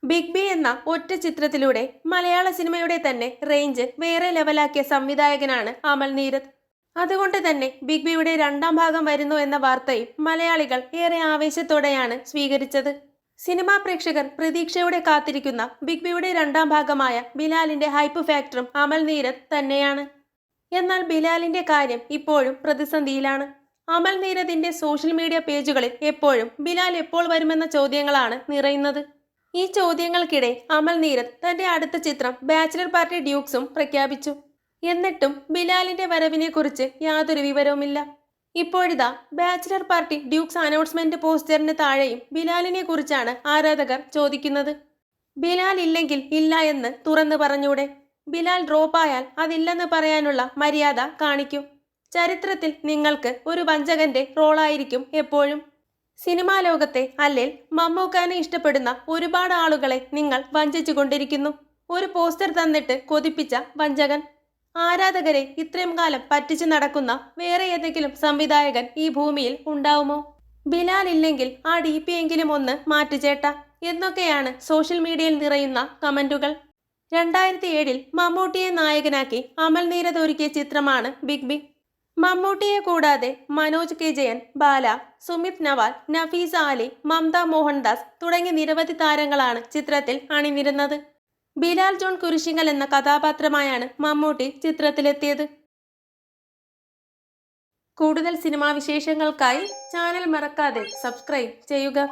Big B എന്ന ഒറ്റ ചിത്രത്തിലൂടെ മലയാള സിനിമയുടെ തന്നെ റേഞ്ച് വേറെ ലെവലാക്കിയ സംവിധായകനാണ് അമൽ നീരദ്. അതുകൊണ്ട് തന്നെ ബിഗ് ബിയുടെ രണ്ടാം ഭാഗം വരുന്നു എന്ന വാർത്തയും മലയാളികൾ ഏറെ ആവേശത്തോടെയാണ് സ്വീകരിച്ചത്. സിനിമാ പ്രേക്ഷകർ പ്രതീക്ഷയോടെ കാത്തിരിക്കുന്ന ബിഗ് ബിയുടെ രണ്ടാം ഭാഗമായ ബിലാലിന്റെ ഹൈപ്പ് ഫാക്ടറും അമൽ നീരദ് തന്നെയാണ്. എന്നാൽ ബിലാലിന്റെ കാര്യം ഇപ്പോഴും പ്രതിസന്ധിയിലാണ്. അമൽ നീരദിന്റെ സോഷ്യൽ മീഡിയ പേജുകളിൽ എപ്പോഴും ബിലാൽ എപ്പോൾ വരുമെന്ന ചോദ്യങ്ങളാണ് നിറയുന്നത്. ഈ ചോദ്യങ്ങൾക്കിടെ അമൽ നീരദ് തന്റെ അടുത്ത ചിത്രം ബാച്ചിലർ പാർട്ടി ഡ്യൂക്സും പ്രഖ്യാപിച്ചു. എന്നിട്ടും ബിലാലിന്റെ വരവിനെ കുറിച്ച് യാതൊരു വിവരവുമില്ല. ഇപ്പോഴിതാ ബാച്ചിലർ പാർട്ടി ഡ്യൂക്സ് അനൗൺസ്മെന്റ് പോസ്റ്ററിന് താഴെയും ബിലാലിനെ കുറിച്ചാണ് ആരാധകർ ചോദിക്കുന്നത്. ബിലാൽ ഇല്ലെങ്കിൽ ഇല്ല എന്ന് തുറന്നു പറഞ്ഞൂടെ? ബിലാൽ ഡ്രോപ്പായാൽ അതില്ലെന്ന് പറയാനുള്ള മര്യാദ കാണിക്കൂ. ചരിത്രത്തിൽ നിങ്ങൾക്ക് ഒരു വഞ്ചകന്റെ റോളായിരിക്കും എപ്പോഴും. സിനിമാ ലോകത്തെ അല്ലേൽ മമ്മൂക്കാനെ ഇഷ്ടപ്പെടുന്ന ഒരുപാട് ആളുകളെ നിങ്ങൾ വഞ്ചിച്ചു കൊണ്ടിരിക്കുന്നു. ഒരു പോസ്റ്റർ തന്നിട്ട് കൊതിപ്പിച്ച വഞ്ചകൻ. ആരാധകരെ ഇത്രയും കാലം പറ്റിച്ചു നടക്കുന്ന വേറെ ഏതെങ്കിലും സംവിധായകൻ ഈ ഭൂമിയിൽ ഉണ്ടാവുമോ? ബിലാൽ ഇല്ലെങ്കിൽ ആ DP എങ്കിലും ഒന്ന് മാറ്റുചേട്ട എന്നൊക്കെയാണ് സോഷ്യൽ മീഡിയയിൽ നിറയുന്ന കമന്റുകൾ. 2007 മമ്മൂട്ടിയെ നായകനാക്കി അമൽ നീരദ് ഒരുക്കിയ ചിത്രമാണ് ബിഗ് ബി. മമ്മൂട്ടിയെ കൂടാതെ മനോജ് കെ ജയൻ, ബാല, സുമിത് നവാൽ, നഫീസ അലി, മമത മോഹൻദാസ് തുടങ്ങിയ നിരവധി താരങ്ങളാണ് ചിത്രത്തിൽ അണിനിരുന്നത്. ബിലാൽ ജോൺ കുരിശിങ്കൽ എന്ന കഥാപാത്രമായാണ് മമ്മൂട്ടി ചിത്രത്തിലെത്തിയത്. കൂടുതൽ സിനിമാ വിശേഷങ്ങൾക്കായി ചാനൽ മറക്കാതെ സബ്സ്ക്രൈബ് ചെയ്യുക.